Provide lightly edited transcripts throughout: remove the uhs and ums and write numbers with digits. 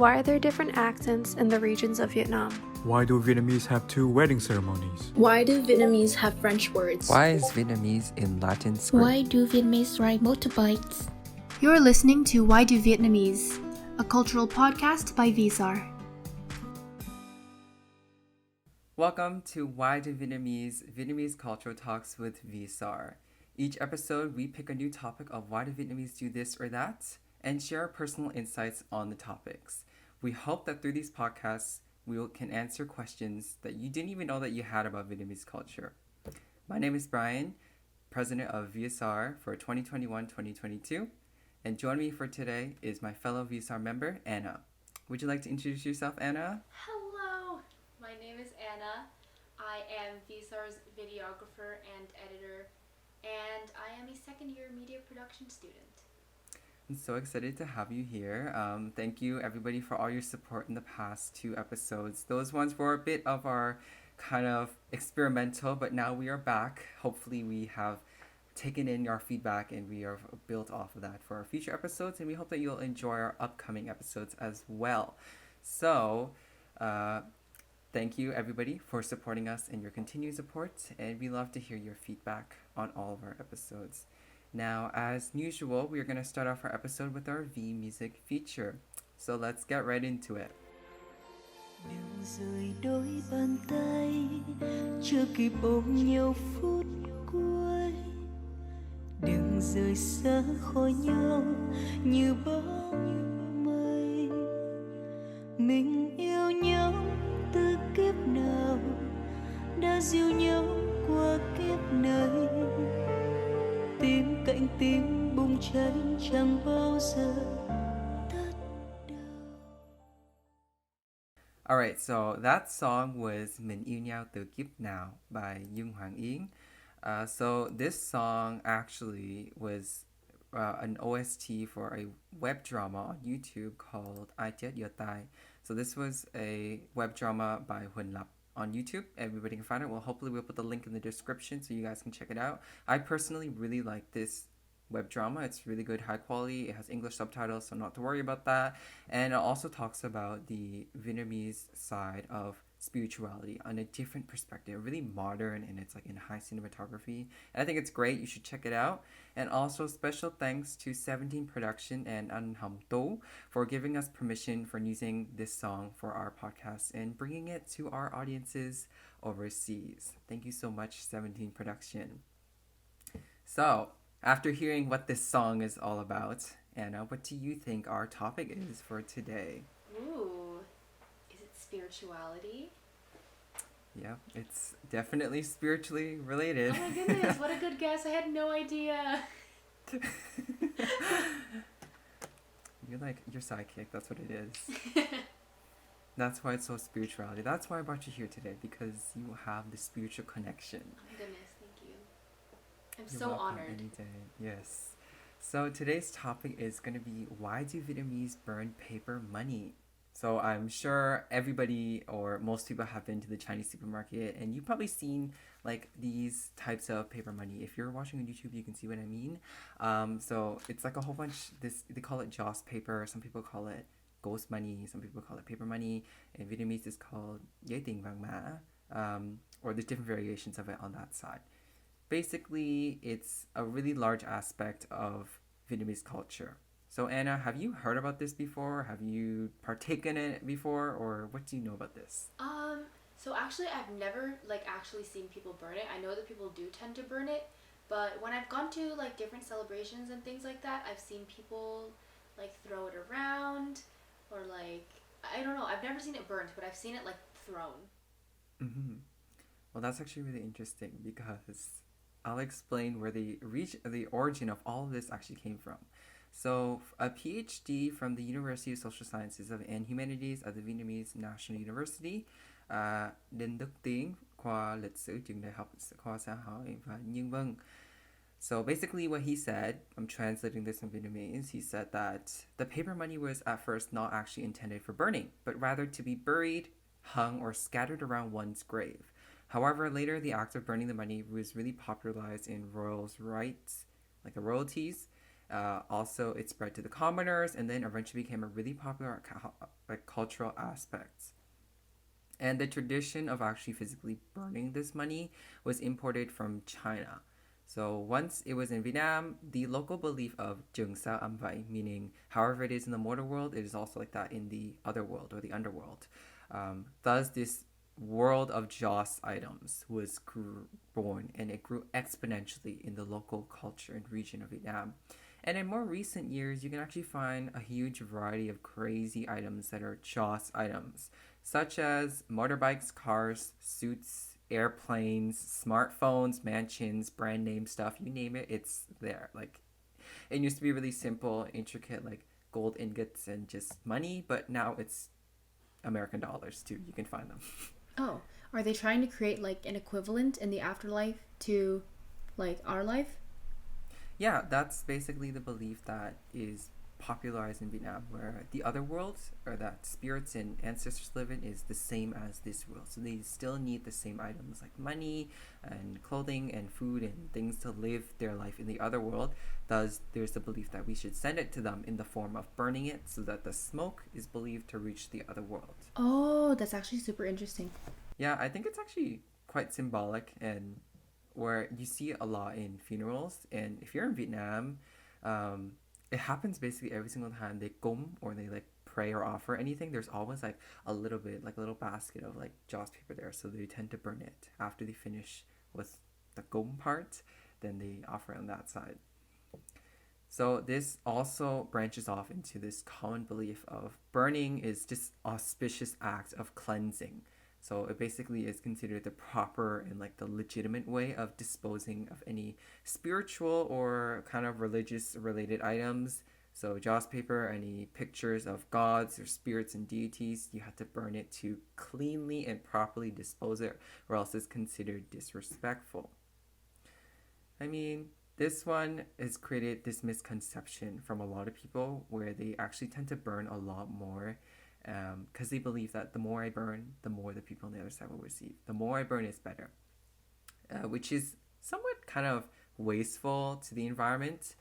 Why are there different accents in the regions of Vietnam? Why do Vietnamese have two wedding ceremonies? Why do Vietnamese have French words? Why is Vietnamese in Latin script? Why do Vietnamese ride motorbikes? You're listening to Why Do Vietnamese, a cultural podcast by VSAR. Welcome to Why Do Vietnamese Cultural Talks with VSAR. Each episode, we pick a new topic of why do Vietnamese do this or that, and share our personal insights on the topics. We hope that through these podcasts, can answer questions that you didn't even know that you had about Vietnamese culture. My name is Brian, president of VSR for 2021-2022, and joining me for today is my fellow VSR member, Anna. Would you like to introduce yourself, Anna? Hello, my name is Anna. I am VSAR's videographer and editor, and I am a second-year media production student. I'm so excited to have you here. Thank you, everybody, for all your support in the past 2 episodes. Those ones were a bit of our kind of experimental, but now we are back. Hopefully, we have taken in your feedback and we are built off of that for our future episodes, and we hope that you'll enjoy our upcoming episodes as well. So, thank you, everybody, for supporting us and your continued support, and we love to hear your feedback on all of our episodes. Now, as usual, we're going to start off our episode with our V Music feature. So let's get right into it. Đừng rời đôi bàn tay chưa kịp ôm nhau phút cuối. Đừng rời xa khỏi nhau như bóng mây. Mình yêu nhau từ kiếp nào đã dìu nhau qua kiếp này. Tim cạnh tim bùng cháy chẳng bao giờ tắt đâu. Alright, so that song was Mình yêu nhau từ kiếp nào by Dung Hoàng Yến. So this song actually was an OST for a web drama on YouTube called Ai chết giờ tài. So this was a web drama by Huỳnh Lập on YouTube. Everybody can find it. Well, hopefully we'll put the link in the description so you guys can check it out. I personally really like this web drama. It's really good, high quality. It has English subtitles, so not to worry about that. And it also talks about the Vietnamese side of spirituality on a different perspective, really modern, and it's like in high cinematography. And I think it's great. You should check it out. And also special thanks to 17 Production and An Ham To for giving us permission for using this song for our podcast and bringing it to our audiences overseas. Thank you so much, 17 Production. So, after hearing what this song is all about, Anna, what do you think our topic is for today? Ooh, is it spirituality? Yeah, it's definitely spiritually related. Oh my goodness, what a good guess. I had no idea. You're psychic, that's what it is. That's why it's so spirituality. That's why I brought you here today, because you have the spiritual connection. Oh my goodness, thank you. I'm You're so welcome honored. any day. Yes. So today's topic is going to be, why do Vietnamese burn paper money? So I'm sure everybody or most people have been to the Chinese supermarket, and you've probably seen like these types of paper money. If you're watching on YouTube, you can see what I mean. So it's like a whole bunch. They call it joss paper. Some people call it ghost money. Some people call it paper money. In Vietnamese, it's called giấy tiền vàng mã. Or there's different variations of it on that side. Basically, it's a really large aspect of Vietnamese culture. So Anna, have you heard about this before? Have you partaken in it before? Or what do you know about this? So actually I've never actually seen people burn it. I know that people do tend to burn it, but when I've gone to different celebrations and things like that, I've seen people throw it around or I don't know. I've never seen it burnt, but I've seen it thrown. Mm-hmm. Well, that's actually really interesting because I'll explain where the origin of all of this actually came from. So, a PhD from the University of Social Sciences and Humanities at the Vietnamese National University, Đinh Đức Tiến, khoa lịch sử trường đại học khoa xã hội và nhân văn. So basically what he said, I'm translating this in Vietnamese, he said that the paper money was at first not actually intended for burning, but rather to be buried, hung, or scattered around one's grave. However, later the act of burning the money was really popularized in royals' rights, like the royalties, Also, it spread to the commoners and then eventually became a really popular cultural aspect. And the tradition of actually physically burning this money was imported from China. So once it was in Vietnam, the local belief of Jung Sa Am Vai, meaning however it is in the mortal world, it is also like that in the other world or the underworld. Thus, this world of Joss items was born, and it grew exponentially in the local culture and region of Vietnam. And in more recent years, you can actually find a huge variety of crazy items that are Joss items, such as motorbikes, cars, suits, airplanes, smartphones, mansions, brand name stuff, you name it, it's there. Like, it used to be really simple, intricate, like gold ingots and just money, but now it's American dollars too. You can find them. Oh, are they trying to create like an equivalent in the afterlife to like our life? Yeah, that's basically the belief that is popularized in Vietnam, where the other world, or that spirits and ancestors live in, is the same as this world. So they still need the same items like money and clothing and food and things to live their life in the other world. Thus, there's the belief that we should send it to them in the form of burning it so that the smoke is believed to reach the other world. Oh, that's actually super interesting. Yeah, I think it's actually quite symbolic, and where you see a lot in funerals. And if you're in Vietnam, it happens basically every single time they gom or they like pray or offer anything. There's always like a little bit, like a little basket of like joss paper there. So they tend to burn it after they finish with the gom part. Then they offer on that side. So this also branches off into this common belief of burning is just auspicious act of cleansing. So it basically is considered the proper and like the legitimate way of disposing of any spiritual or kind of religious related items. So joss paper, any pictures of gods or spirits and deities, you have to burn it to cleanly and properly dispose it, or else it's considered disrespectful. I mean, this one has created this misconception from a lot of people where they actually tend to burn a lot more, because they believe that the more I burn, the more the people on the other side will receive. The more I burn is better, which is somewhat kind of wasteful to the environment,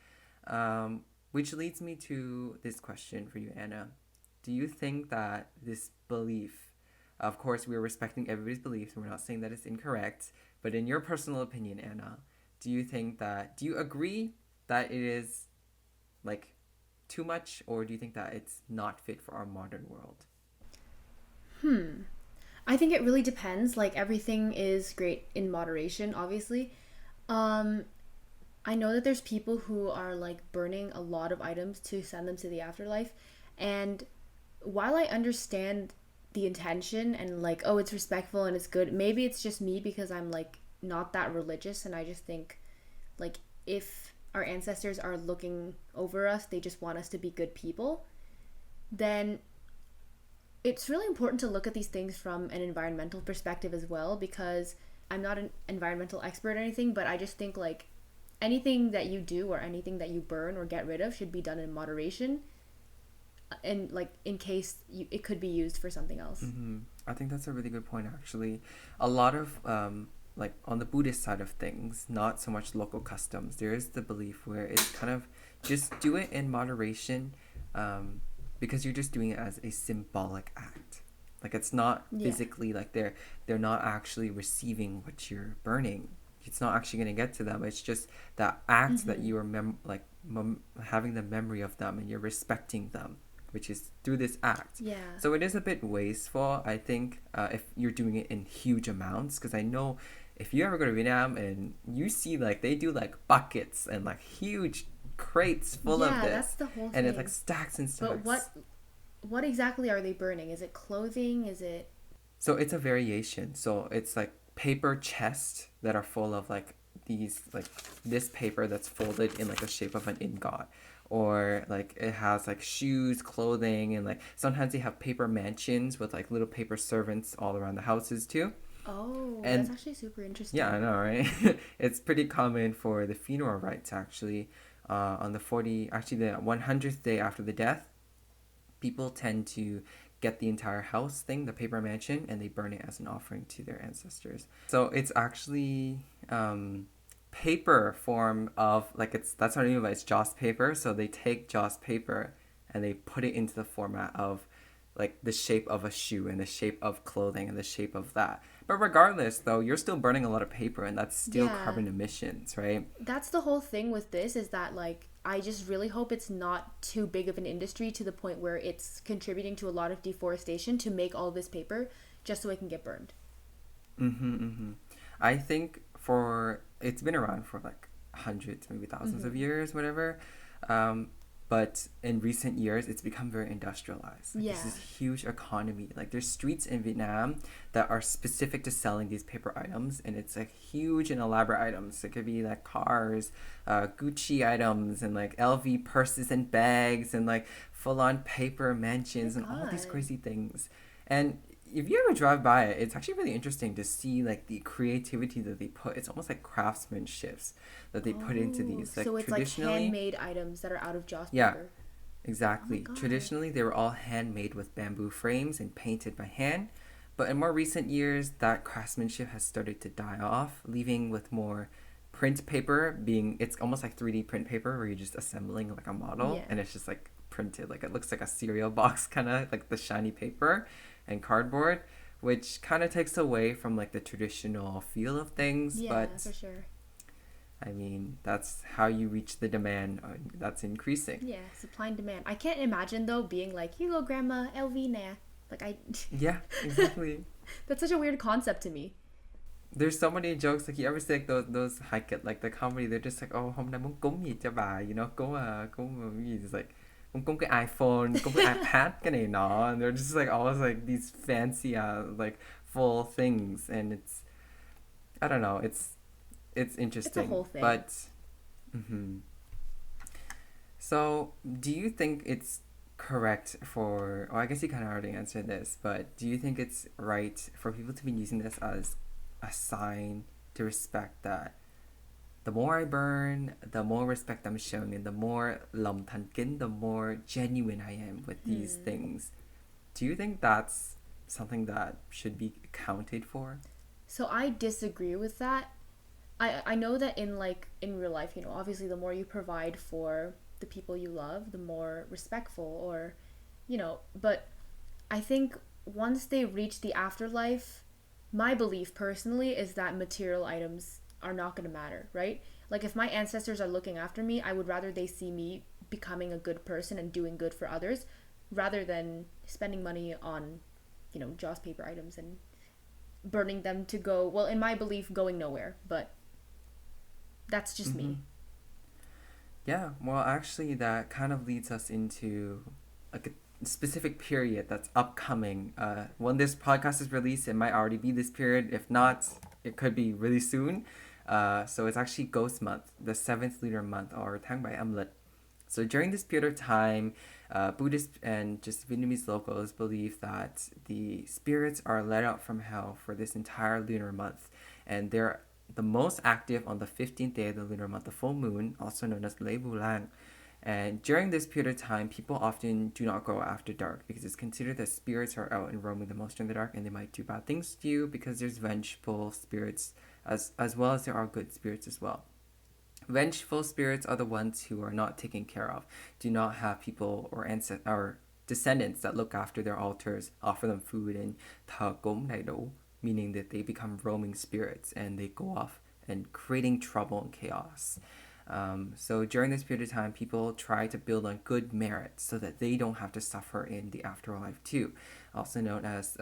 which leads me to this question for you, Anna. Do you think that this belief, of course, we're respecting everybody's beliefs, and we're not saying that it's incorrect, but in your personal opinion, Anna, do you agree that it is like too much, or do you think that it's not fit for our modern world? I think it really depends. Like everything is great in moderation, obviously. I know that there's people who are like burning a lot of items to send them to the afterlife. And while I understand the intention and like, oh, it's respectful and it's good, maybe it's just me because I'm like not that religious, and I just think like if our ancestors are looking over us, they just want us to be good people, then it's really important to look at these things from an environmental perspective as well, because I'm not an environmental expert or anything, but I just think like anything that you do or anything that you burn or get rid of should be done in moderation, and like in case it could be used for something else. I think that's a really good point, actually. A lot of like on the Buddhist side of things, not so much local customs, there is the belief where it's kind of just do it in moderation, because you're just doing it as a symbolic act. Like it's not physically like they're not actually receiving what you're burning. It's not actually going to get to them. It's just that act that you are having the memory of them, and you're respecting them, which is through this act. Yeah. So it is a bit wasteful, I think, if you're doing it in huge amounts, because I know if you ever go to Vietnam and you see like they do like buckets and like huge crates full of this. Yeah, that's the whole thing. And it's like stacks and stacks. But what exactly are they burning? Is it clothing? Is it... So it's a variation. So it's like paper chests that are full of like these, like this paper that's folded in like the shape of an ingot, or like it has like shoes, clothing, and like sometimes they have paper mansions with like little paper servants all around the houses too. Oh, And that's actually super interesting. yeah, I know, right? It's pretty common for the funeral rites, actually. On the 100th day after the death, people tend to get the entire house thing, the paper mansion, and they burn it as an offering to their ancestors. So it's actually paper form of like that's what I mean by it's Joss paper. So they take Joss paper and they put it into the format of like the shape of a shoe and the shape of clothing and the shape of that. But regardless, though, you're still burning a lot of paper and that's still Yeah. carbon emissions, right? That's the whole thing with this, is that like I just really hope it's not too big of an industry to the point where it's contributing to a lot of deforestation to make all this paper just so it can get burned. I think it's been around for like hundreds, maybe 1000s of years, whatever. But in recent years, it's become very industrialized. Like, there's Yeah. this huge economy. Like there's streets in Vietnam that are specific to selling these paper items, and it's like huge and elaborate items. It could be like cars, Gucci items, and like LV purses and bags, and like full-on paper mansions and all these God. crazy things. And if you ever drive by it, it's actually really interesting to see like the creativity that they put. It's almost like craftsmanships that they put into these. Like So it's like traditionally, handmade items that are out of Joss Yeah. paper. exactly. God. Traditionally, they were all handmade with bamboo frames and painted by hand. But in more recent years, that craftsmanship has started to die off, leaving with more print paper being, it's almost like 3D print paper where you're just assembling like a model Yeah. and it's just like printed. Like it looks like a cereal box, kind of like the shiny paper and cardboard, which kind of takes away from like the traditional feel of things. Yeah, But for sure. I mean, that's how you reach the demand that's increasing. Yeah, supply and demand. I can't imagine though being like, "Here you go, grandma, LV nè." Like Yeah, exactly. that's such a weird concept to me. There's so many jokes, like you ever see like those hike it, like the comedy, they're just like, oh, hôm nay muốn cúng gì cho bà, you know, cúng gì, it's like muốn cúng cái iPhone, cúng cái iPad cái này nọ, and they're just like always like these fancy like full things, and it's, I don't know, it's interesting. whole thing. But so do you think it's correct for, well, I guess you kind of already answered this, but do you think it's right for people to be using this as a sign to respect that the more I burn, the more respect I'm showing, and the more lam than kin, the more genuine I am with these things? Do you think that's something that should be accounted for? So I disagree with that. I know that in real life, you know, obviously the more you provide for the people you love, the more respectful, or, you know, but I think once they reach the afterlife, my belief personally is that material items are not going to matter, right? Like if my ancestors are looking after me, I would rather they see me becoming a good person and doing good for others rather than spending money on, you know, Joss paper items and burning them to go, well, in my belief, going nowhere, but that's just me. Yeah, well, actually, that kind of leads us into like a specific period that's upcoming. When this podcast is released, it might already be this period. If not, it could be really soon. So it's actually Ghost Month, the 7th lunar month, or tháng 7 âm lịch. So during this period of time, Buddhists and just Vietnamese locals believe that the spirits are let out from hell for this entire lunar month, and they're the most active on the 15th day of the lunar month, the full moon, also known as Lê Vu Lan. And during this period of time, people often do not go after dark because it's considered that spirits are out and roaming the most in the dark, and they might do bad things to you because there's vengeful spirits as well as there are good spirits as well. Vengeful spirits are the ones who are not taken care of, do not have people or descendants that look after their altars, offer them food, and thờ cúng đầy đủ, meaning that they become roaming spirits and they go off and creating trouble and chaos. So during this period of time, people try to build on good merit so that they don't have to suffer in the afterlife too, also known as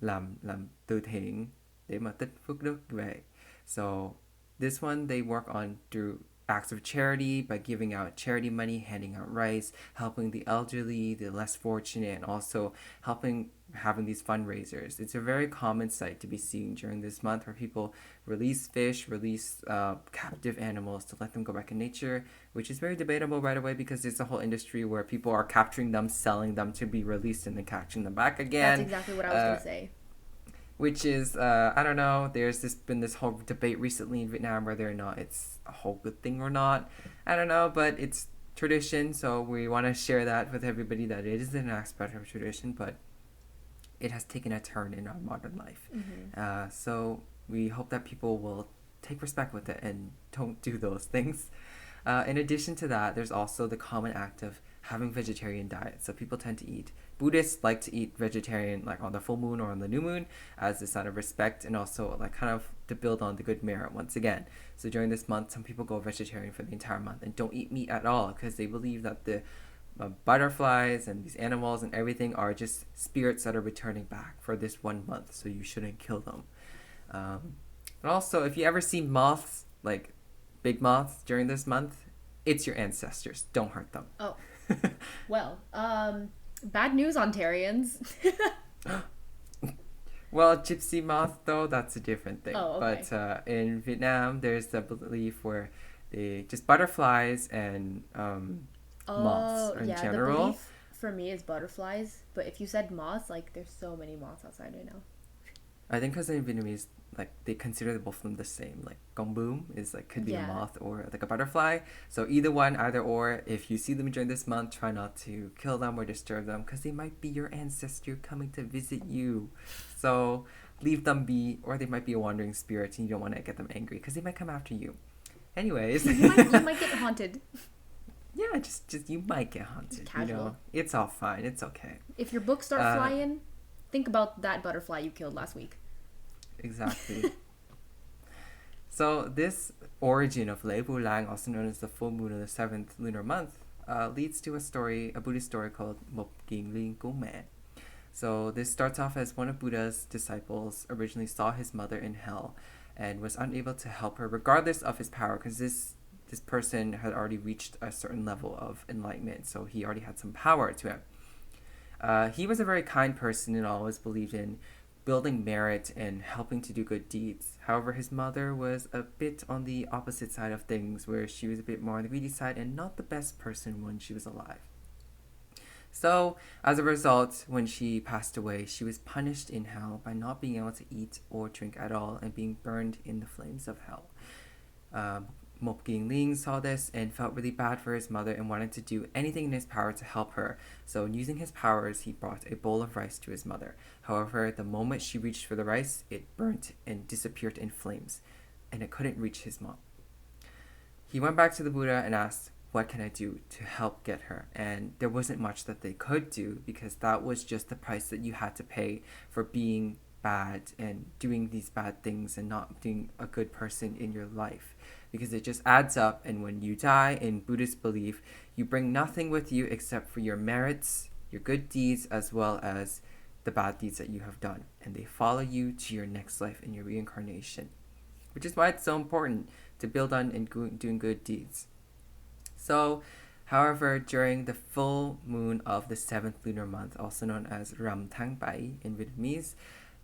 làm từ thiện để mà tích phước đức về. So this one they work on through acts of charity by giving out charity money, handing out rice, helping the elderly, the less fortunate, and also having these fundraisers. It's a very common sight to be seen during this month where people release fish, release captive animals to let them go back in nature, which is very debatable right away because there's a whole industry where people are capturing them, selling them to be released, and then catching them back again. That's exactly what I was going to say. Which is, I don't know, there's been this whole debate recently in Vietnam whether or not it's a whole good thing or not. I don't know, but it's tradition, so we want to share that with everybody that it is an aspect of tradition, but it has taken a turn in our modern life. So we hope that people will take respect with it and don't do those things. In addition to that, there's also the common act of having vegetarian diet. So people tend to eat. Buddhists like to eat vegetarian like on the full moon or on the new moon as a sign of respect, and also like kind of to build on the good merit once again. So during this month, some people go vegetarian for the entire month and don't eat meat at all because they believe that the butterflies and these animals and everything are just spirits that are returning back for this 1 month, so you shouldn't kill them. And also, if you ever see moths, like big moths during this month, it's your ancestors. Don't hurt them. Oh, well, bad news, Ontarians. Well, gypsy moth, though, that's a different thing. Oh, okay. But in Vietnam, there's the belief where they just butterflies and moths in general. The belief for me is butterflies, but if you said moths, like there's so many moths outside right now. I think because in Vietnamese, like they consider both of them the same. Like gong boom is like could be a moth or like a butterfly. So either one, either or. If you see them during this month, try not to kill them or disturb them because they might be your ancestor coming to visit you. So leave them be, or they might be a wandering spirit and you don't want to get them angry because they might come after you. Anyways, you might get haunted. Yeah, just you might get haunted. Casual. You know, it's all fine. It's okay. If your books start flying, think about that butterfly you killed last week. Exactly. So this origin of Lei Bu Lang, also known as the full moon of the 7th lunar month, leads to a Buddhist story called Mop Ging Ling Gu Me. So this starts off as one of Buddha's disciples originally saw his mother in hell and was unable to help her regardless of his power, because this person had already reached a certain level of enlightenment, so he already had some power to him. He was a very kind person and always believed in building merit and helping to do good deeds. However, his mother was a bit on the opposite side of things, where she was a bit more on the greedy side and not the best person when she was alive. So, as a result, when she passed away, she was punished in hell by not being able to eat or drink at all and being burned in the flames of hell. Mop Ging Ling saw this and felt really bad for his mother and wanted to do anything in his power to help her. So using his powers, he brought a bowl of rice to his mother. However, the moment she reached for the rice, it burnt and disappeared in flames, and it couldn't reach his mom. He went back to the Buddha and asked, what can I do to help get her? And there wasn't much that they could do, because that was just the price that you had to pay for being bad and doing these bad things and not being a good person in your life. Because it just adds up, and when you die, in Buddhist belief, you bring nothing with you except for your merits, your good deeds, as well as the bad deeds that you have done. And they follow you to your next life in your reincarnation. Which is why it's so important to build on and doing good deeds. So, however, during the full moon of the 7th lunar month, also known as Ram Thang Bai in Vietnamese,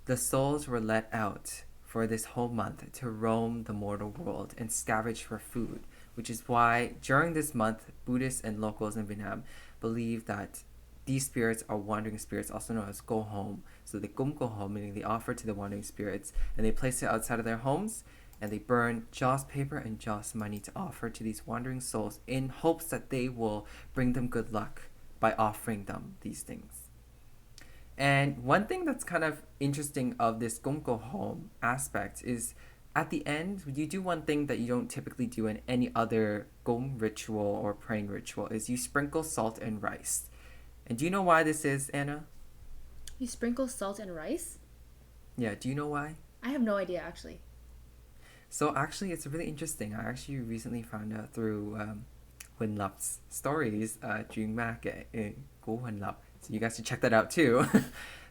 the souls were let out for this whole month to roam the mortal world and scavenge for food, which is why during this month, Buddhists and locals in Vietnam believe that these spirits are wandering spirits, also known as go home. So they kum go home, meaning they offer to the wandering spirits, and they place it outside of their homes, and they burn joss paper and joss money to offer to these wandering souls in hopes that they will bring them good luck by offering them these things. And one thing that's kind of interesting of this Gomko home aspect is at the end, you do one thing that you don't typically do in any other Gom ritual or praying ritual, is you sprinkle salt and rice. And do you know why this is, Anna? You sprinkle salt and rice? Yeah, do you know why? I have no idea, actually. So actually, it's really interesting. I actually recently found out through Huỳnh Lap's stories, Jung Mak in Go Huỳnh Lap. So you guys should check that out too.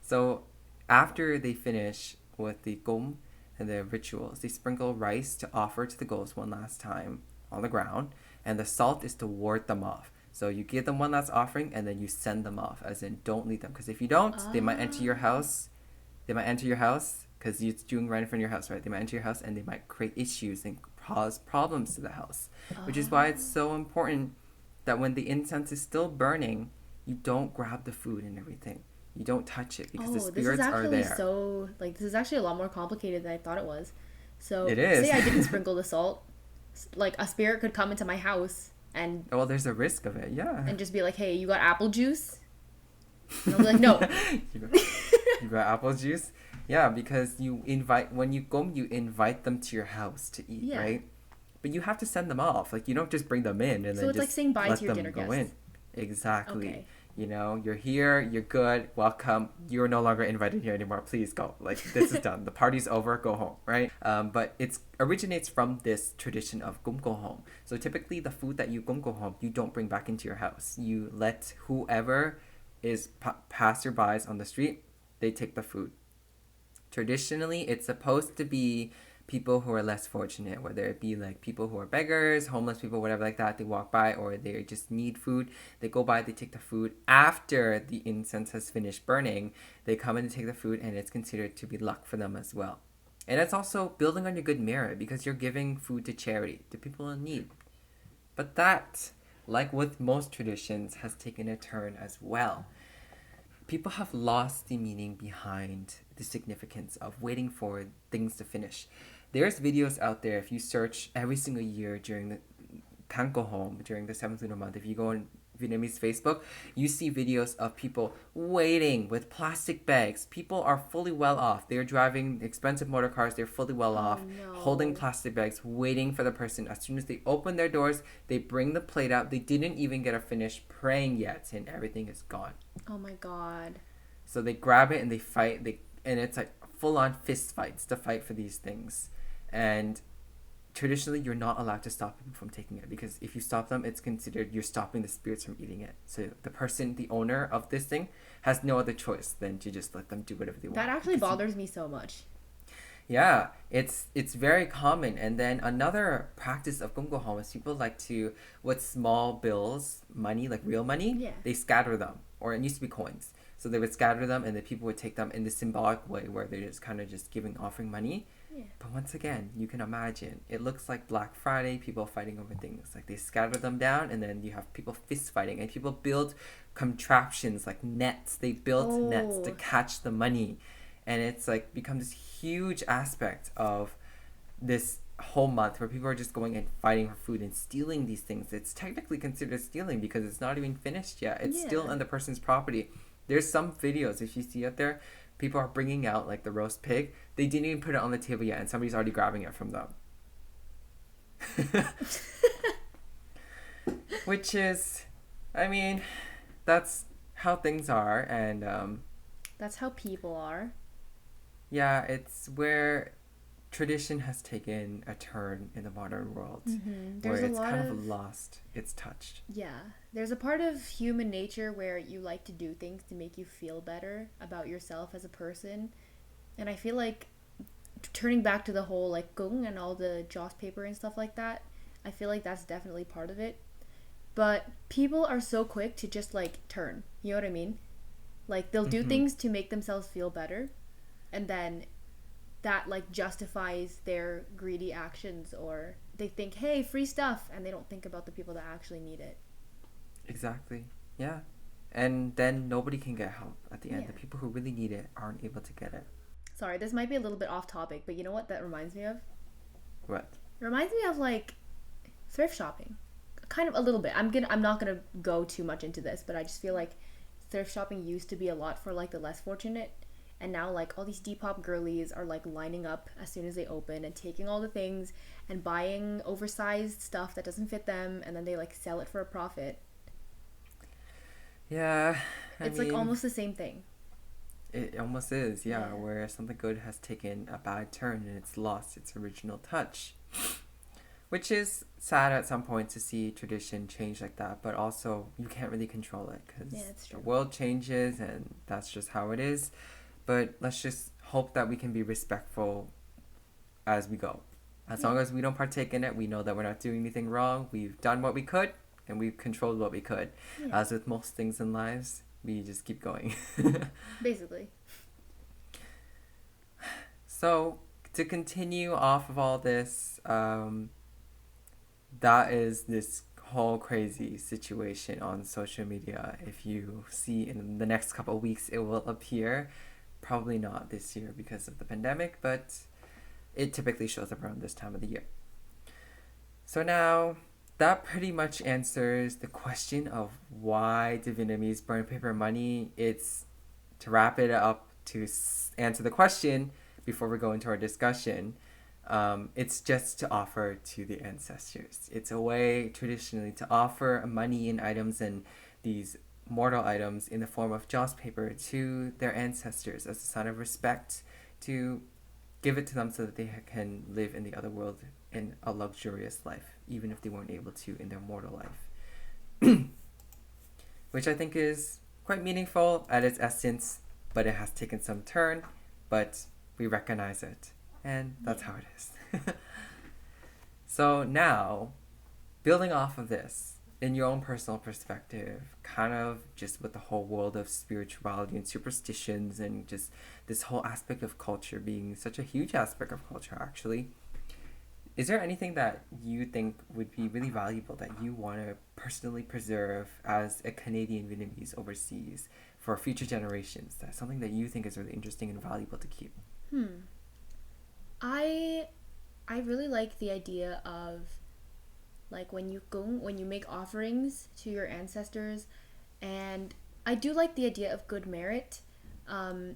So after they finish with the gom and the rituals, they sprinkle rice to offer to the ghosts one last time on the ground, and the salt is to ward them off. So you give them one last offering and then you send them off, as in don't leave them, because if you don't, they might enter your house. They might enter your house because it's doing right in front of your house, right? They might enter your house and they might create issues and cause problems to the house, which is why it's so important that when the incense is still burning, you don't grab the food and everything. You don't touch it, because the spirits are there. This is actually a lot more complicated than I thought it was. So it is. Say I didn't sprinkle the salt, like a spirit could come into my house and well, there's a risk of it, yeah. And just be like, hey, you got apple juice? And I'll be like, no. you got apple juice? Yeah, because when you go, you invite them to your house to eat, Yeah. right? But you have to send them off. Like, you don't just bring them in and So then it's like just saying bye let to your them dinner go guests. in. Exactly. Okay. You know, you're here, you're good, welcome. You're no longer invited here anymore. Please go. Like, this is done. The party's over. Go home, right? But it originates from this tradition of gum go home. So typically, the food that you gum go home, you don't bring back into your house. You let whoever is passerbys on the street, they take the food. Traditionally, it's supposed to be people who are less fortunate, whether it be like people who are beggars, homeless people, whatever like that. They walk by or they just need food. They go by, they take the food. After the incense has finished burning, they come in and take the food, and it's considered to be luck for them as well. And it's also building on your good merit because you're giving food to charity, to people in need. But that, like with most traditions, has taken a turn as well. People have lost the meaning behind the significance of waiting for things to finish. There's videos out there, if you search every single year during the Kanko home, during the 7th lunar month, if you go on Vietnamese Facebook, you see videos of people waiting with plastic bags. People are fully well off. They're driving expensive motor cars. They're fully well off, no. holding plastic bags, waiting for the person. As soon as they open their doors, they bring the plate out. They didn't even get to finish praying yet, and everything is gone. Oh my god. So they grab it and they fight. And it's like full-on fist fights to fight for these things. And traditionally, you're not allowed to stop people from taking it, because if you stop them, it's considered you're stopping the spirits from eating it. So the person, the owner of this thing, has no other choice than to just let them do whatever they want. That actually bothers me so much. Yeah, it's very common. And then another practice of gumgohom is people like to, with small bills, money, like real money, Yeah. they scatter them. Or it used to be coins. So they would scatter them, and then people would take them in the symbolic way where they're just kind of just offering money. Yeah. But once again, you can imagine, it looks like Black Friday, people fighting over things. Like, they scatter them down, and then you have people fist fighting, and people build contraptions like nets. They built nets to catch the money. And it's like become this huge aspect of this whole month where people are just going and fighting for food and stealing these things. It's technically considered stealing because it's not even finished yet. It's still on the person's property. There's some videos, if you see out there, people are bringing out like the roast pig. They didn't even put it on the table yet, and somebody's already grabbing it from them. Which is, I mean, that's how things are. And That's how people are. yeah, it's where tradition has taken a turn in the modern world, where There's a it's lot kind of of- lost its touch. Yeah. There's a part of human nature where you like to do things to make you feel better about yourself as a person. And I feel like turning back to the whole like gung and all the joss paper and stuff like that, I feel like that's definitely part of it. But people are so quick to just like turn. You know what I mean? Like they'll do things to make themselves feel better, and then that like justifies their greedy actions, or they think, hey, free stuff, and they don't think about the people that actually need it. Exactly. Yeah. And then nobody can get help at the end. Yeah. The people who really need it aren't able to get it. Sorry, this might be a little bit off topic, but you know what that reminds me of? What? It reminds me of like thrift shopping. Kind of a little bit. I'm not gonna go too much into this, but I just feel like thrift shopping used to be a lot for like the less fortunate, and now like all these Depop girlies are like lining up as soon as they open and taking all the things and buying oversized stuff that doesn't fit them, and then they like sell it for a profit. Yeah. It's like almost the same thing. It almost is, yeah, Yeah. where something good has taken a bad turn and it's lost its original touch. Which is sad at some point to see tradition change like that, but also you can't really control it because Yeah, it's the true. world changes and that's just how it is. But let's just hope that we can be respectful as we go. As long as we don't partake in it, we know that we're not doing anything wrong. We've done what we could and we've controlled what we could. Yeah. As with most things in lives, we just keep going. Basically. So, to continue off of all this, that is this whole crazy situation on social media. If you see in the next couple of weeks, it will appear. Probably not this year because of the pandemic, but it typically shows up around this time of the year. So now, that pretty much answers the question of why do Vietnamese burn paper money. It's, to wrap it up to answer the question before we go into our discussion, it's just to offer to the ancestors. It's a way traditionally to offer money and items and these mortal items in the form of joss paper to their ancestors as a sign of respect, to give it to them so that they can live in the other world in a luxurious life, even if they weren't able to in their mortal life. Which I think is quite meaningful at its essence, but it has taken some turn, but we recognize it, and that's how it is. So now, building off of this, in your own personal perspective, kind of just with the whole world of spirituality and superstitions and just this whole aspect of culture being such a huge aspect of culture, actually, is there anything that you think would be really valuable that you want to personally preserve as a Canadian Vietnamese overseas for future generations? That's something that you think is really interesting and valuable to keep. I really like the idea of like when you make offerings to your ancestors, and I do like the idea of good merit.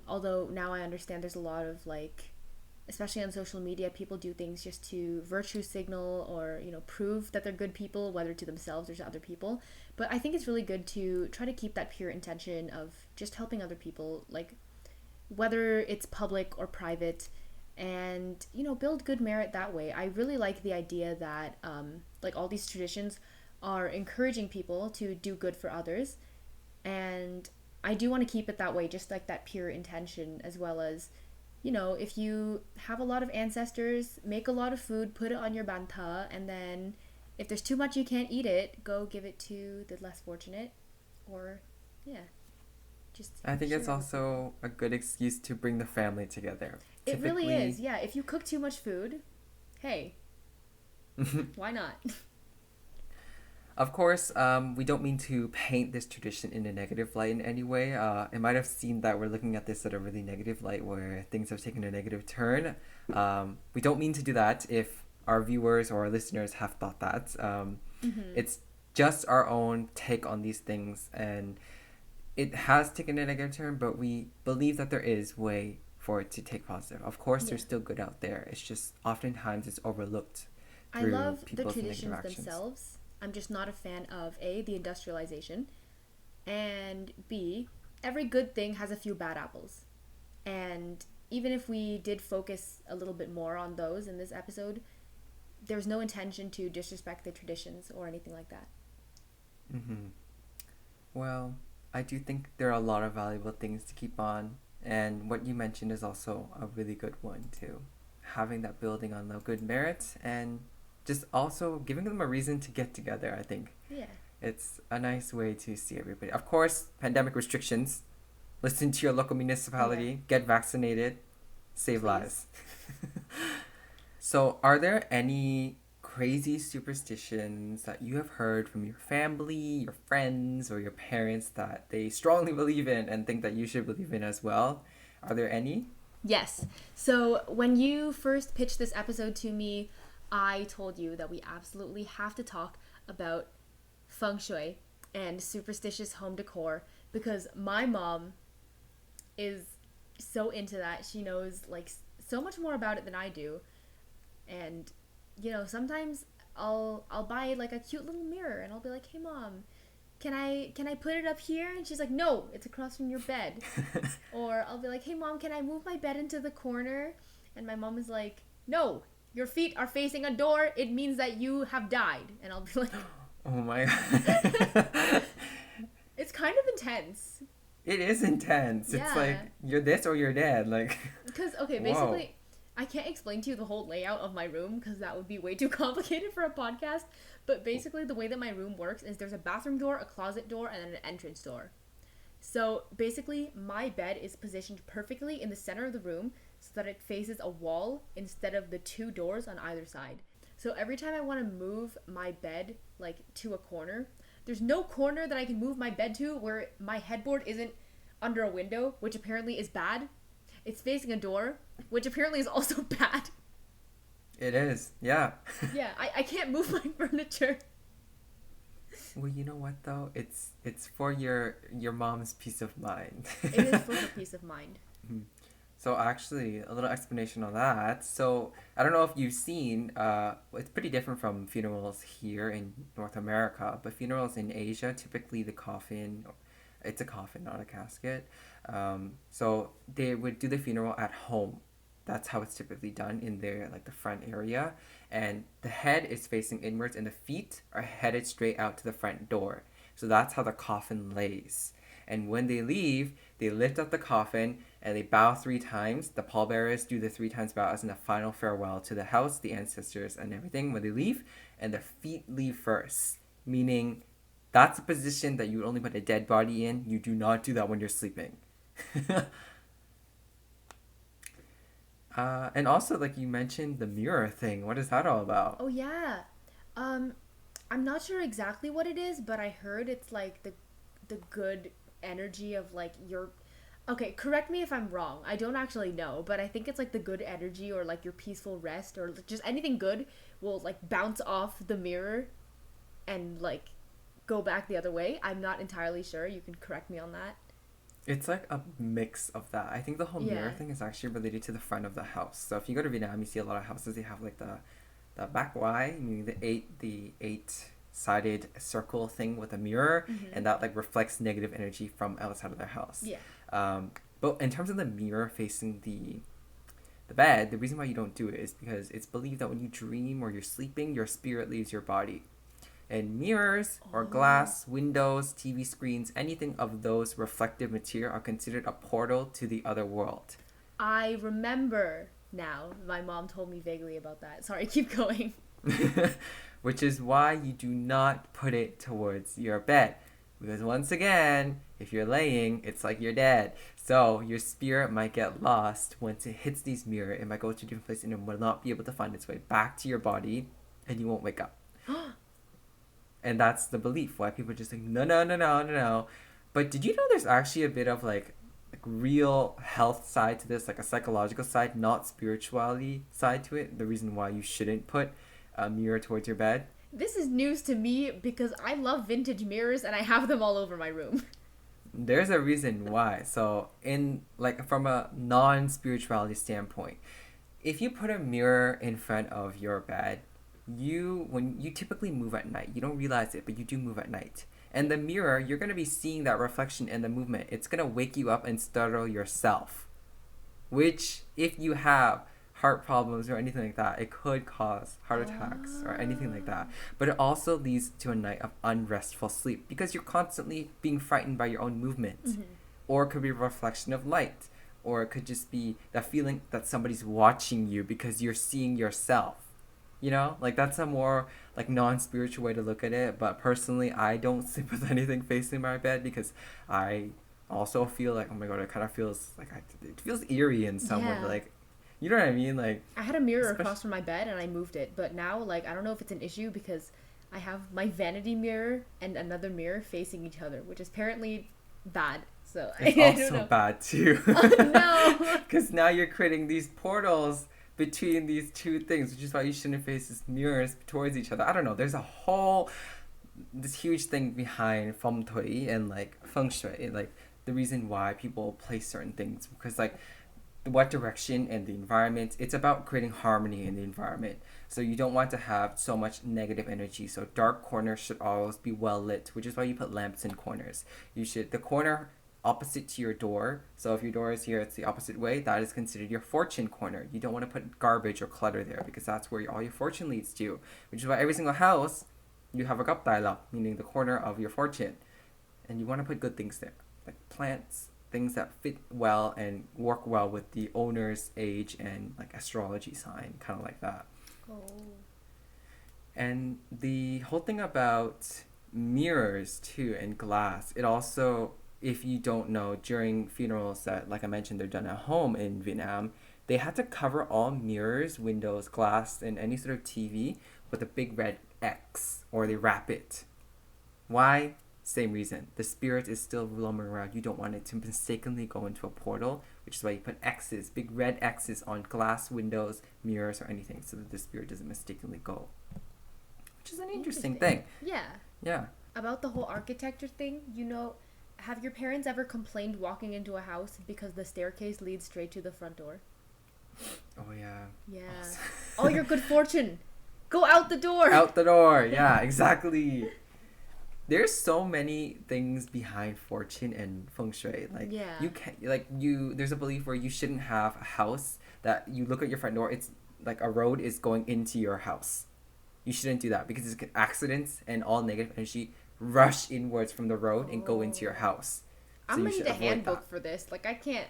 Although now I understand there's a lot of like, especially on social media, people do things just to virtue signal or, prove that they're good people, whether to themselves or to other people. But I think it's really good to try to keep that pure intention of just helping other people, like whether it's public or private, and, build good merit that way. I really like the idea that like all these traditions are encouraging people to do good for others. And I do want to keep it that way, just like that pure intention, as well as, if you have a lot of ancestors, make a lot of food, put it on your banta, and then if there's too much you can't eat it, go give it to the less fortunate, or, just... I think it's also a good excuse to bring the family together. It really is, yeah. If you cook too much food, hey, why not? Of course, we don't mean to paint this tradition in a negative light in any way. It might have seemed that we're looking at this at a really negative light where things have taken a negative turn. We don't mean to do that if our viewers or our listeners have thought that. It's just our own take on these things, and it has taken a negative turn, but we believe that there is way for it to take positive. Of course, there's still good out there. It's just oftentimes it's overlooked through I love the people's traditions negative actions. themselves. I'm just not a fan of A, the industrialization, and B, every good thing has a few bad apples. And even if we did focus a little bit more on those in this episode, there's no intention to disrespect the traditions or anything like that. Well, I do think there are a lot of valuable things to keep on, and what you mentioned is also a really good one too. Having that building on the good merits and just also giving them a reason to get together, I think. Yeah. It's a nice way to see everybody. Of course, pandemic restrictions. Listen to your local municipality. Get vaccinated. Save lives. So, are there any crazy superstitions that you have heard from your family, your friends, or your parents that they strongly believe in and think that you should believe in as well? Are there any? Yes. So, when you first pitched this episode to me, I told you that we absolutely have to talk about feng shui and superstitious home decor, because my mom is so into that. She knows like so much more about it than I do. And sometimes I'll buy like a cute little mirror and I'll be like, "Hey mom, can I put it up here?" And she's like, "No, it's across from your bed." Or I'll be like, "Hey mom, can I move my bed into the corner?" And my mom is like, "No, your feet are facing a door. It means that you have died." And I'll be like, oh my God. It's kind of intense. It is intense. Yeah. It's like, you're this or you're dead. Like, because, okay, basically, I can't explain to you the whole layout of my room because that would be way too complicated for a podcast. But basically, the way that my room works is there's a bathroom door, a closet door, and then an entrance door. So basically, my bed is positioned perfectly in the center of the room so that it faces a wall instead of the two doors on either side. So every time I want to move my bed like to a corner, there's no corner that I can move my bed to where my headboard isn't under a window, which apparently is bad. It's facing a door, which apparently is also bad. it is, yeah. Yeah, I can't move my furniture. Well, you know what though? It's for your mom's peace of mind. It is for her peace of mind. So actually, a little explanation on that. So I don't know if you've seen. It's pretty different from funerals here in North America, but funerals in Asia, typically the coffin, it's a coffin, not a casket. So they would do the funeral at home. That's how it's typically done in their like the front area, and the head is facing inwards, and the feet are headed straight out to the front door. So that's how the coffin lays. And when they leave, they lift up the coffin and they bow 3 times. The pallbearers do the 3 times bow as in a final farewell to the house, the ancestors, and everything when they leave. And the feet leave first, meaning that's a position that you would only put a dead body in. You do not do that when you're sleeping. And also, like you mentioned, the mirror thing. What is that all about? Oh yeah. I'm not sure exactly what it is, but I heard it's like the good energy of like your. Okay, correct me if I'm wrong. I don't actually know, but I think it's like the good energy or like your peaceful rest or just anything good will like bounce off the mirror and like go back the other way. I'm not entirely sure. You can correct me on that. It's like a mix of that. I think the whole mirror Yeah. thing is actually related to the front of the house. So if you go to Vietnam, you see a lot of houses. They have like the back Y, meaning the eight sided circle thing with a mirror, and that like reflects negative energy from outside of their house. Yeah. But in terms of the mirror facing the bed, the reason why you don't do it is because it's believed that when you dream or you're sleeping, your spirit leaves your body. And mirrors or glass, windows, TV screens, anything of those reflective material are considered a portal to the other world. I remember now. My mom told me vaguely about that. Sorry, keep going. Which is why you do not put it towards your bed. Because once again, if you're laying, it's like you're dead. So your spirit might get lost once it hits these mirrors. It might go to a different place and it will not be able to find its way back to your body and you won't wake up. And that's the belief why people are just like, no, no, no, no, no, no. But did you know there's actually a bit of like real health side to this, like a psychological side, not spirituality side to it? The reason why you shouldn't put a mirror towards your bed. This is news to me because I love vintage mirrors and I have them all over my room. There's a reason why. So in like from a non-spirituality standpoint, if you put a mirror in front of your bed, when you typically move at night, you don't realize it, but you do move at night. And the mirror, you're going to be seeing that reflection in the movement. It's going to wake you up and startle yourself. Which, if you have heart problems or anything like that, it could cause heart attacks or anything like that. But it also leads to a night of unrestful sleep because you're constantly being frightened by your own movement. Or it could be a reflection of light. Or it could just be that feeling that somebody's watching you because you're seeing yourself. You know, like that's a more like non-spiritual way to look at it. But personally, I don't sleep with anything facing my bed because I also feel like, oh my god, it kind of feels like it feels eerie in some way. Yeah. Like, you know what I mean? Like I had a mirror across from my bed and I moved it, but now like I don't know if it's an issue because I have my vanity mirror and another mirror facing each other, which is apparently bad. So it's I don't also know. bad too. Oh, no. Because now you're creating these portals between these two things, which is why you shouldn't face these mirrors towards each other. I don't know. There's this huge thing behind feng tui and like feng shui, like the reason why people place certain things because like what direction and the environment, it's about creating harmony in the environment. So you don't want to have so much negative energy. So dark corners should always be well lit, which is why you put lamps in corners. The corner opposite to your door. So if your door is here, it's the opposite way. That is considered your fortune corner. You don't want to put garbage or clutter there because that's where all your fortune leads to. Which is why every single house, you have a kapdaila, meaning the corner of your fortune. And you want to put good things there. Like plants, things that fit well and work well with the owner's age and like astrology sign, kind of like that. Oh. And the whole thing about mirrors too and glass, it also, if you don't know, during funerals that, like I mentioned, they're done at home in Vietnam, they had to cover all mirrors, windows, glass, and any sort of TV with a big red X, or they wrap it. Why? Same reason. The spirit is still roaming around. You don't want it to mistakenly go into a portal, which is why you put X's, big red X's on glass, windows, mirrors, or anything so that the spirit doesn't mistakenly go. Which is an interesting thing. Yeah. Yeah. About the whole architecture thing, have your parents ever complained walking into a house because the staircase leads straight to the front door? Oh yeah. Yeah. Oh, your good fortune. Go out the door. Out the door. Yeah, exactly. There's so many things behind fortune and feng shui. Like Yeah. you can there's a belief where you shouldn't have a house that you look at your front door, it's like a road is going into your house. You shouldn't do that because it's accidents and all negative energy rush inwards from the road and go into your house. So I'm you gonna should need a avoid handbook that. for this. Like, I can't.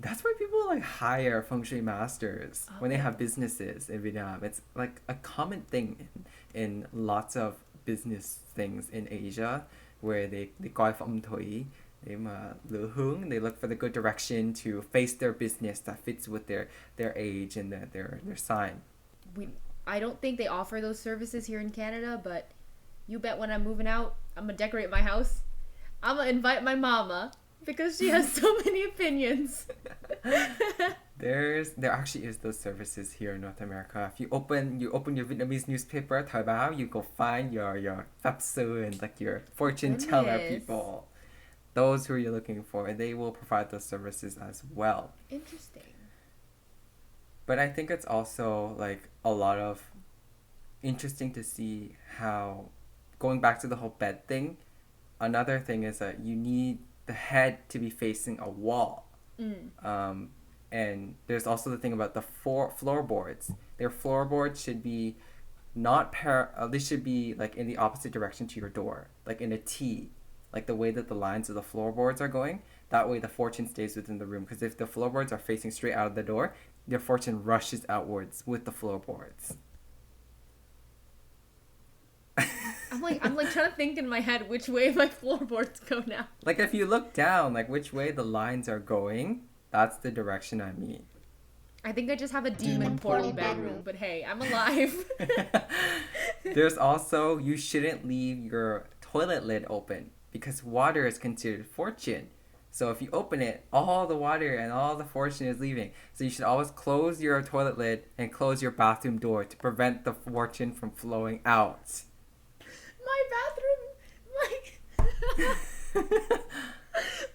That's why people like hire feng shui masters when they Oh. have businesses in Vietnam. It's like a common thing in lots of business things in Asia where they coi phong thủy, they mà lựa hướng, they look for the good direction to face their business that fits with their age and their sign. I don't think they offer those services here in Canada, but you bet when I'm moving out, I'm gonna decorate my house. I'm gonna invite my mama because she has so many opinions. There actually is those services here in North America. If you open your Vietnamese newspaper, Thời báo, you go find your Pháp sư and like your fortune teller Goodness. people. Those who you're looking for, they will provide those services as well. Interesting. But I think it's also like a lot of interesting to see how, going back to the whole bed thing, another thing is that you need the head to be facing a wall. And there's also the thing about the floorboards. Their floorboards should be not they should be like in the opposite direction to your door, like in a T, like the way that the lines of the floorboards are going. That way the fortune stays within the room, because if the floorboards are facing straight out of the door, your fortune rushes outwards with the floorboards. I'm like trying to think in my head which way my floorboards go now. Like if you look down, like which way the lines are going, that's the direction I mean. I think I just have a demon portal bedroom, but hey, I'm alive. There's also, you shouldn't leave your toilet lid open because water is considered fortune. So if you open it, all the water and all the fortune is leaving. So you should always close your toilet lid and close your bathroom door to prevent the fortune from flowing out. My bathroom,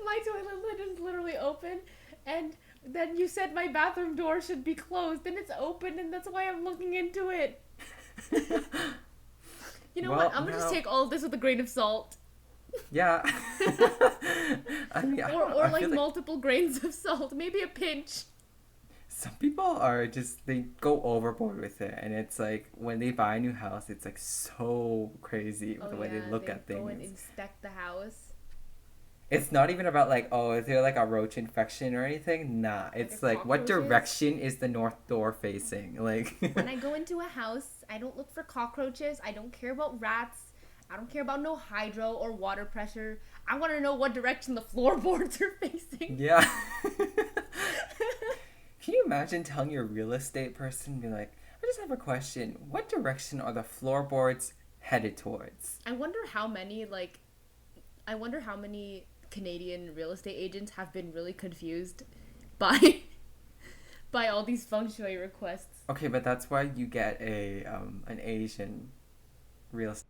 my toilet lid is literally open, and then you said my bathroom door should be closed, and it's open, and that's why I'm looking into it. You know Well, what? I'm gonna just now- take all of this with a grain of salt, Yeah. I mean, I don't know, or I like feel multiple grains of salt, maybe a pinch. some people are just, they go overboard with it, and it's like when they buy a new house, it's like so crazy with the way they look at Go and things. inspect the house. It's not even about like, oh, is there like a roach infection or anything? Nah, it's like what cockroaches? direction is the north door facing? Like When I go into a house, I don't look for cockroaches. I don't care about rats. I don't care about no hydro or water pressure. I want to know what direction the floorboards are facing. yeah. Can you imagine telling your real estate person, be like, I just have a question. What direction are the floorboards headed towards? I wonder how many Canadian real estate agents have been really confused by by all these feng shui requests. Okay, but that's why you get an Asian real estate.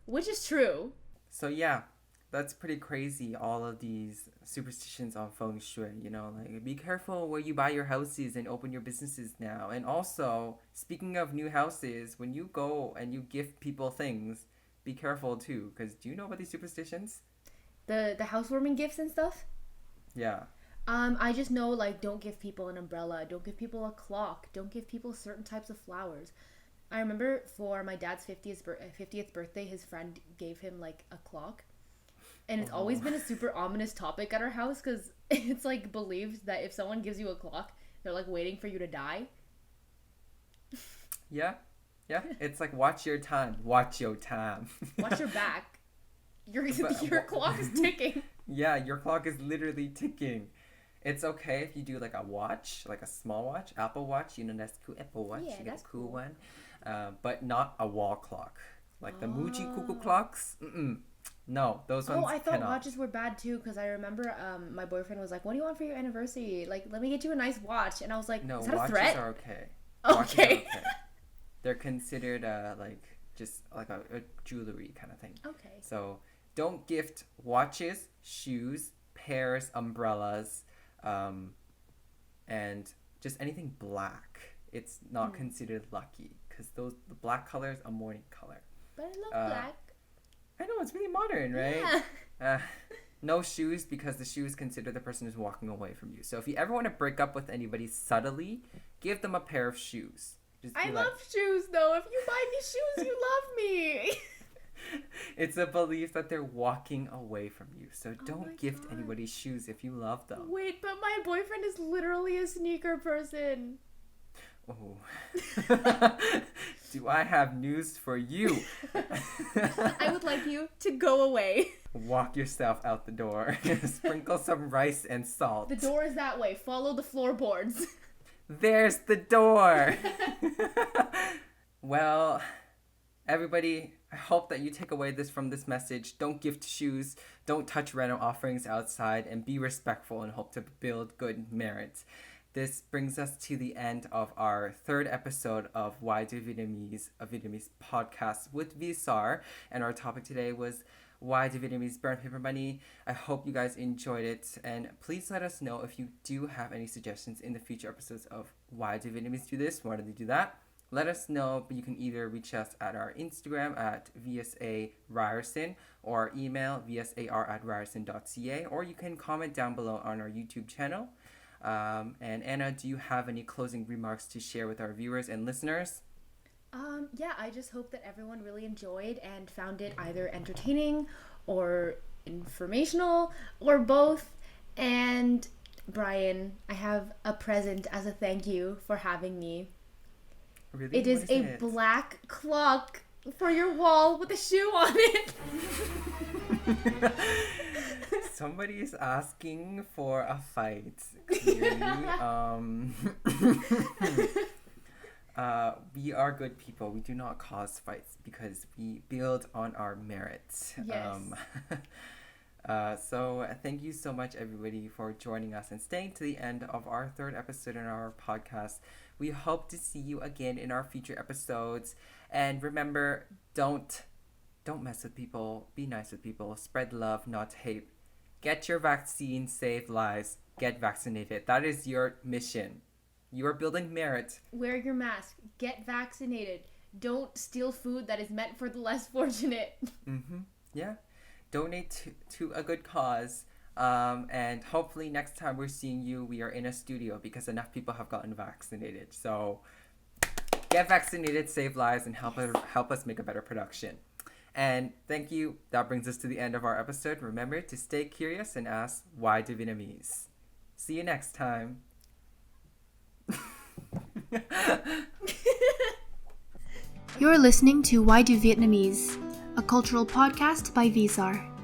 Which is true. So yeah, that's pretty crazy. All of these superstitions on feng shui, you know, like be careful where you buy your houses and open your businesses now. And also, speaking of new houses, when you go and you gift people things, be careful too. Because do you know about these superstitions? The housewarming gifts and stuff. Yeah. I just know, like, don't give people an umbrella, don't give people a clock, don't give people certain types of flowers. I remember for my dad's 50th birthday, his friend gave him, like, a clock. And it's always been a super ominous topic at our house because it's, like, believed that if someone gives you a clock, they're, like, waiting for you to die. Yeah. Yeah. It's like, watch your time. Watch your time. Watch your back. Your But- clock is ticking. Yeah, your clock is literally ticking. It's okay if you do like a watch, like a small watch, Apple Watch, you know, that's cool, Apple Watch, Yeah, you know, that's cool cool. one. But not a wall clock. Like the Muji cuckoo clocks. No, those ones Oh, I thought cannot. watches were bad too because I remember my boyfriend was like, "What do you want for your anniversary? Like, let me get you a nice watch." And I was like, No, "Is that a watches threat?" are okay. Okay. Watches are okay. They're considered like just like a jewelry kind of thing. Okay. So don't gift watches, shoes, pairs, umbrellas, and just anything black. It's not considered lucky because the black color is a mourning color. But I love black. I know, it's really modern, right? Yeah. No shoes because the shoes consider the person who's walking away from you. So if you ever want to break up with anybody subtly, give them a pair of shoes. I love shoes though. If you buy me shoes, you love me. It's a belief that they're walking away from you. So don't gift anybody shoes if you love them. Wait, but my boyfriend is literally a sneaker person. Oh. Do I have news for you? I would like you to go away. Walk yourself out the door. Sprinkle some rice and salt. The door is that way. Follow the floorboards. There's the door. Well, everybody, I hope that you take away from this message. Don't gift shoes. Don't touch random offerings outside. And be respectful and hope to build good marriage. This brings us to the end of our third episode of Why Do Vietnamese, a Vietnamese podcast with VSAR. And our topic today was Why Do Vietnamese Burn Paper Money? I hope you guys enjoyed it. And please let us know if you do have any suggestions in the future episodes of Why Do Vietnamese Do This? Why do they do that? Let us know, but you can either reach us at our Instagram at VSA Ryerson or email vsar@ryerson.ca, or you can comment down below on our YouTube channel. And Anna, do you have any closing remarks to share with our viewers and listeners? Yeah, I just hope that everyone really enjoyed and found it either entertaining or informational or both. And Brian, I have a present as a thank you for having me. Really? It is a black clock for your wall with a shoe on it. Somebody is asking for a fight. Clearly, we are good people. We do not cause fights because we build on our merits. Yes. So thank you so much, everybody, for joining us and staying to the end of our third episode in our podcast. We hope to see you again in our future episodes. And remember, don't mess with people. Be nice with people. Spread love, not hate. Get your vaccine, save lives. Get vaccinated. That is your mission. You are building merit. Wear your mask. Get vaccinated. Don't steal food that is meant for the less fortunate. Yeah. Donate to a good cause. And hopefully next time we're seeing you, we are in a studio because enough people have gotten vaccinated. So get vaccinated, save lives, and help us make a better production. And thank you. That brings us to the end of our episode. Remember to stay curious and ask, why do Vietnamese? See you next time. You're listening to Why Do Vietnamese, a cultural podcast by VSAR.